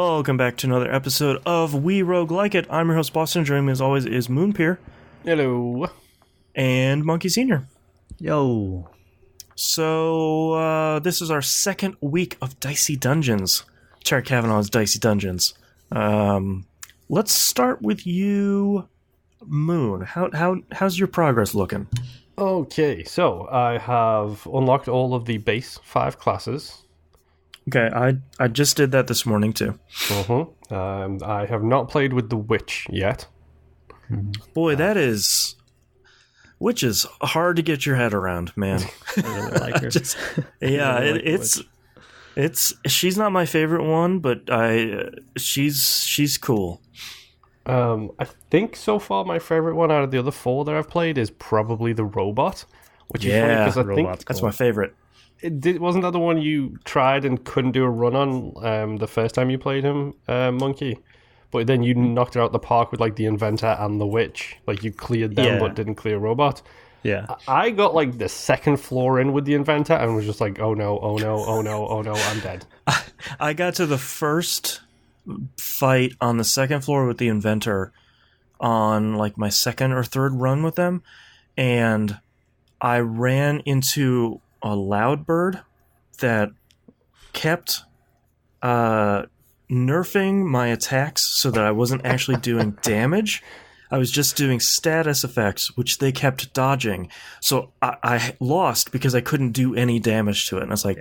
Welcome back to another episode of We Roguelike It. I'm your host, Boston. Joining me as always is Moonpeer. Hello. And Monkey Sr. Yo. So, this is our second week of Dicey Dungeons. Terry Kavanaugh's Dicey Dungeons. Let's start with you, Moon. How's your progress looking? Okay, so I have unlocked all of the base 5 classes. Okay, I just did that this morning too. I have not played with the witch yet. Boy, witch is hard to get your head around, man. I really like her. It's she's not my favorite one, but she's cool. I think so far my favorite one out of the other 4 that I've played is probably the robot, which is funny because I think that's my favorite. Wasn't that the one you tried and couldn't do a run on the first time you played him, Monkey? But then you knocked it out the park with like the inventor and the witch. Like you cleared them but didn't clear robot. Yeah. I got like the second floor in with the inventor and was just like, oh no, I'm dead. I got to the first fight on the second floor with the inventor on like my second or third run with them, and I ran into a loud bird that kept nerfing my attacks so that I wasn't actually doing damage. I was just doing status effects, which they kept dodging. So I lost because I couldn't do any damage to it. And I was like,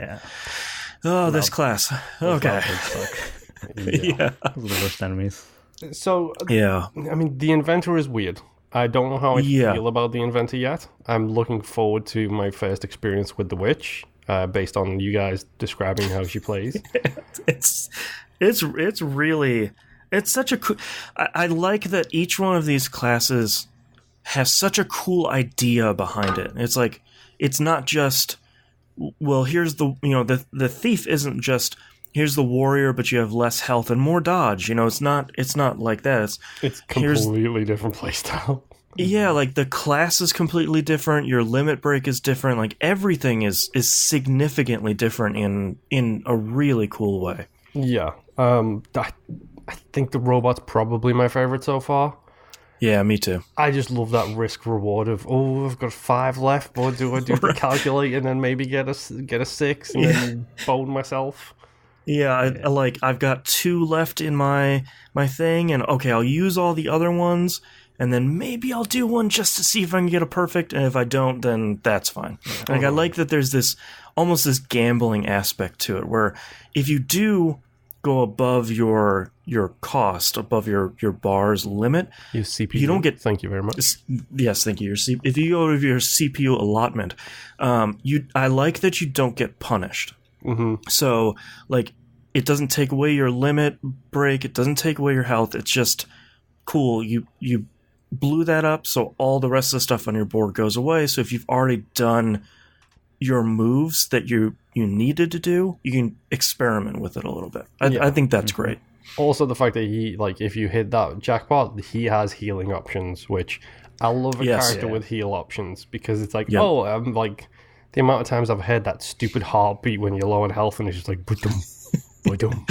this class. Okay. Yeah. Those are the worst enemies. So, yeah. I mean, the inventor is weird. I don't know how I feel about the inventor yet. I'm looking forward to my first experience with the witch, based on you guys describing how she plays. It's really, it's such a cool. I like that each one of these classes has such a cool idea behind it. It's like, it's not just, well, here's the thief isn't just, here's the warrior, but you have less health and more dodge. It's not like that. It's completely different playstyle. Yeah, like the class is completely different. Your limit break is different. Like everything is significantly different in a really cool way. Yeah. I think the robot's probably my favorite so far. Yeah, me too. I just love that risk reward of, I've got 5 left, but do I do the calculate and then maybe get a 6 and then bone myself? Yeah, I've got 2 left in my thing, and okay, I'll use all the other ones, and then maybe I'll do one just to see if I can get a perfect, and if I don't, then that's fine. I like that there's this gambling aspect to it, where if you do go above your cost, above your bar's limit, your CPU. You don't get. Thank you very much. Yes, thank you. If you go over your CPU allotment, I like that you don't get punished. Mm-hmm. So, like, it doesn't take away your limit break. It doesn't take away your health. It's just cool. You blew that up, so all the rest of the stuff on your board goes away. So if you've already done your moves that you needed to do, you can experiment with it a little bit. I think that's great. Also, the fact that if you hit that jackpot, he has healing options, which I love character with heal options, because it's like, I'm like, the amount of times I've heard that stupid heartbeat when you're low on health, and it's just like, boom, boom.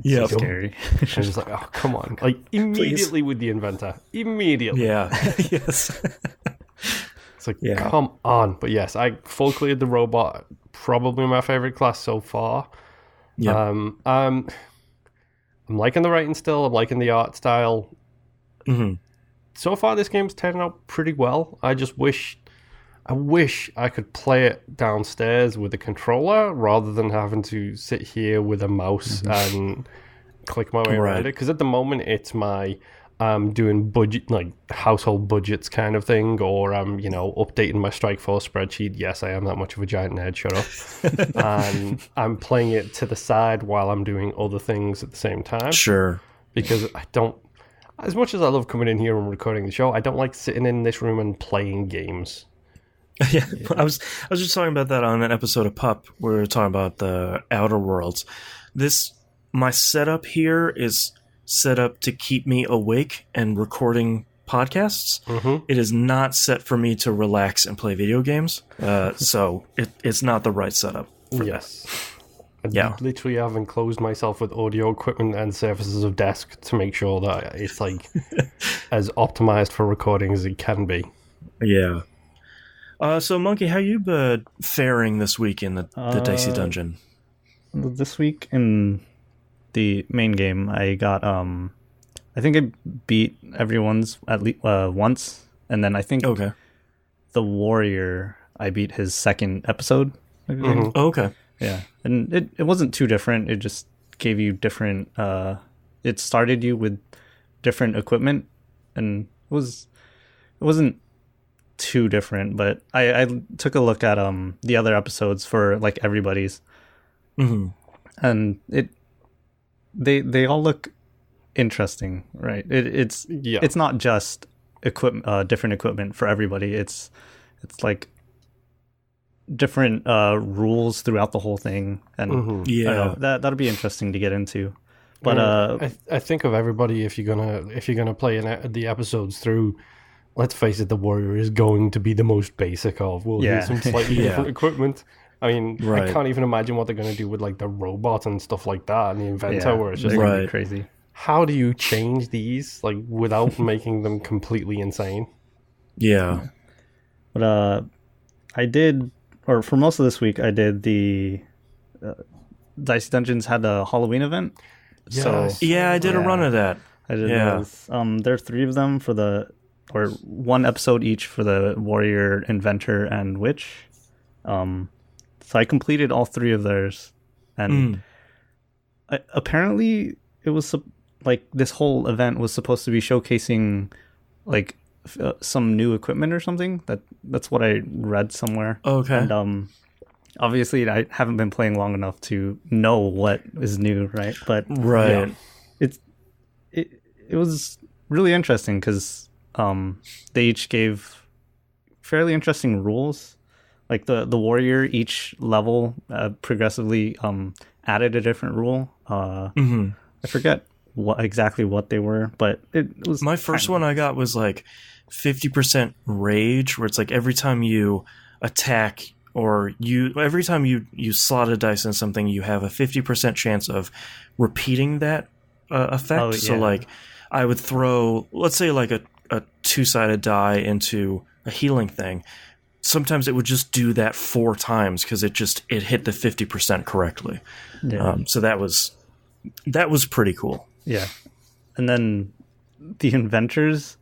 Yeah, scary. And it's just like, oh, come on. Like, immediately with the inventor. Immediately. Yeah. Yes. It's like, come on. But yes, I full cleared the robot. Probably my favorite class so far. Yeah. I'm liking the writing still. I'm liking the art style. Mm-hmm. So far, this game's turning out pretty well. I wish I could play it downstairs with a controller rather than having to sit here with a mouse and click my way around it. Because at the moment, it's my doing budget, like household budgets kind of thing, or I'm updating my Strike Force spreadsheet. Yes, I am that much of a giant nerd. Shut up. And I'm playing it to the side while I'm doing other things at the same time. Sure. Because I don't. As much as I love coming in here and recording the show, I don't like sitting in this room and playing games. Yeah, I was just talking about that on an episode of Pup where we were talking about the Outer Worlds. My setup here is set up to keep me awake and recording podcasts. Mm-hmm. It is not set for me to relax and play video games. So it's not the right setup. Yes. Yeah. literally have enclosed myself with audio equipment and surfaces of desk to make sure that it's like as optimized for recording as it can be. Yeah. So Monkey, how you faring this week in the Dicey Dungeon? This week in the main game, I got I think I beat everyone's at least once, and then I think the warrior, I beat his second episode. Mm-hmm. Oh, okay. Yeah, and it wasn't too different. It just gave you different. It started you with different equipment, and it wasn't too different. But I took a look at the other episodes for like everybody's, and they all look interesting, right? It's not just different equipment for everybody. It's like different rules throughout the whole thing, and I don't know, that'll be interesting to get into. But I think of everybody, if you're gonna play the episodes through, let's face it, the warrior is going to be the most basic of. Here's some slightly different equipment. I mean, I can't even imagine what they're gonna do with like the robot and stuff like that, and the inventor, where it's just like crazy. How do you change these like without making them completely insane? Yeah. But I did, or for most of this week, I did the Dicey Dungeons had a Halloween event. Yes. So yeah, I did a run of that. I did those. There are 3 of them or 1 episode each for the warrior, inventor, and witch. So I completed all 3 of theirs, and apparently it was like this whole event was supposed to be showcasing like some new equipment or something. That's what I read somewhere. Okay. And obviously I haven't been playing long enough to know what is new, right? But it was really interesting because they each gave fairly interesting rules. Like the warrior, each level progressively added a different rule. I forget exactly what they were, but it was my first one. I got was like 50% rage, where it's like every time you attack or every time you slot a dice in something, you have a 50% chance of repeating that effect. So like I would throw, let's say like a 2-sided die into a healing thing. Sometimes it would just do that 4 times because it hit the 50% correctly. So that was pretty cool. Yeah. And then the inventors,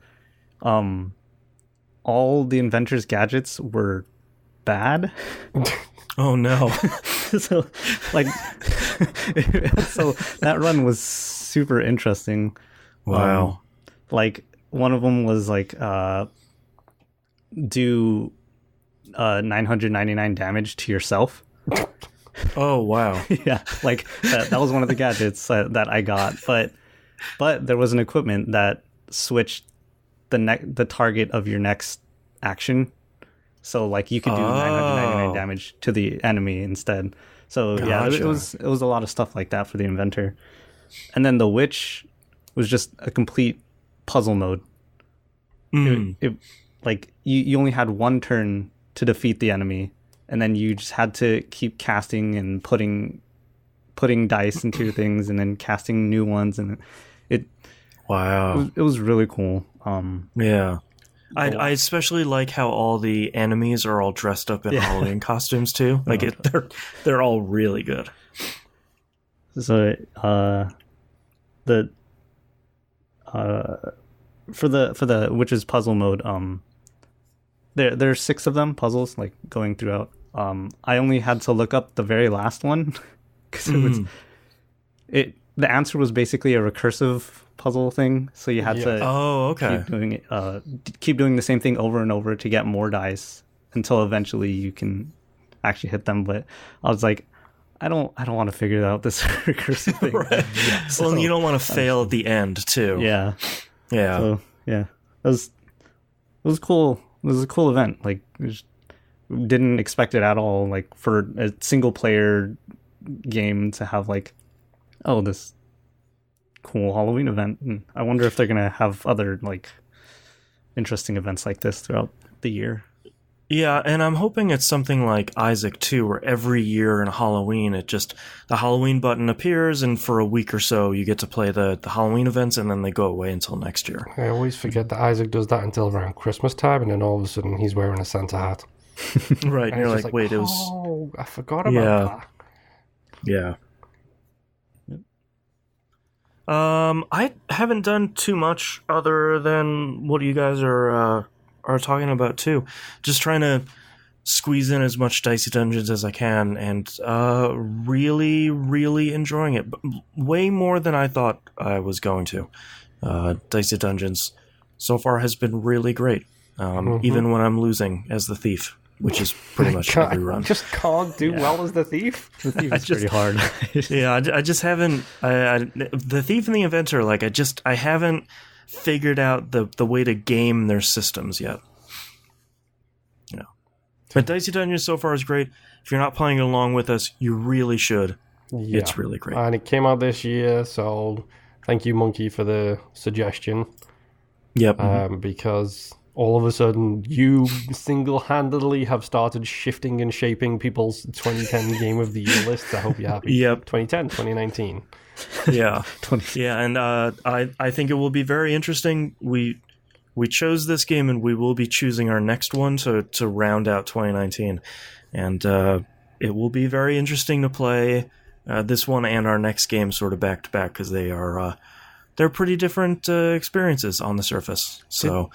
all the inventors' gadgets were bad. Oh no. So that run was super interesting. Wow. Like one of them was like do 999 damage to yourself. Oh wow. Yeah, like that was one of the gadgets that I got, but there was an equipment that switched the target of your next action, so like you could do 999 damage to the enemy instead. So Gotcha. it was a lot of stuff like that for the inventor. And then the witch was just a complete puzzle mode. It like you only had 1 turn to defeat the enemy, and then you just had to keep casting and putting dice into things, and then casting new ones, and it was really cool. Yeah, I especially like how all the enemies are all dressed up in Halloween costumes too. Like they're all really good. So for the witch's puzzle mode, there's 6 of them puzzles like going throughout. I only had to look up the very last one because the answer was basically a recursive puzzle thing, so you had to keep doing the same thing over and over to get more dice until eventually you can actually hit them. But I was like, I don't want to figure out this recursive thing. Right. So, well, you don't want to fail at the end too. Yeah. So it was cool. It was a cool event. Like, didn't expect it at all. Like for a single player game to have like, this cool Halloween event. And I wonder if they're gonna have other like interesting events like this throughout the year. Yeah, and I'm hoping it's something like Isaac 2, where every year in Halloween, the Halloween button appears, and for a week or so, you get to play the Halloween events, and then they go away until next year. I always forget that Isaac does that until around Christmas time, and then all of a sudden he's wearing a Santa hat. Right, and you're it's like, wait, it was... Oh, I forgot about that. Yeah. I haven't done too much other than what you guys are talking about too. Just trying to squeeze in as much Dicey Dungeons as I can, and really, really enjoying it. Way more than I thought I was going to. Dicey Dungeons so far has been really great, even when I'm losing as the thief, which is pretty much every run. I just can't do well as the thief. The thief is pretty hard. Yeah, I just haven't. The thief and the inventor, like I haven't figured out the way to game their systems yet. You know, but Dicey Dungeons so far is great. If you're not playing along with us, you really should. Yeah. It's really great, and it came out this year, so thank you, Monkey, for the suggestion. Yep, because all of a sudden, you single-handedly have started shifting and shaping people's 2010 Game of the Year lists. I hope you're happy. Yep. 2010, 2019. Yeah. Yeah, and I think it will be very interesting. We chose this game, and we will be choosing our next one to round out 2019. And it will be very interesting to play this one and our next game sort of back-to-back, because they're pretty different experiences on the surface. So...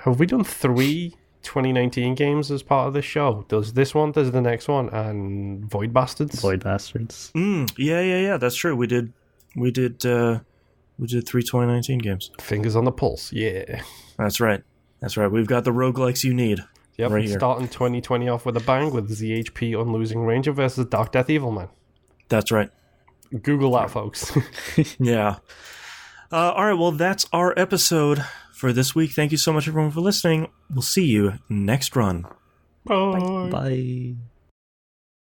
Have we done 3 2019 games as part of this show? Does this one, does the next one, and Void Bastards? Void Bastards. Yeah. That's true. We did 3 2019 games. Fingers on the pulse. Yeah. That's right. We've got the roguelikes you need. Yep. Right here. Starting 2020 off with a bang with ZHP on Losing Ranger versus Dark Death Evilman. That's right. Google that, folks. Yeah. All right. Well, that's our episode for this week. Thank you so much, everyone, for listening. We'll see you next run. Bye. Bye.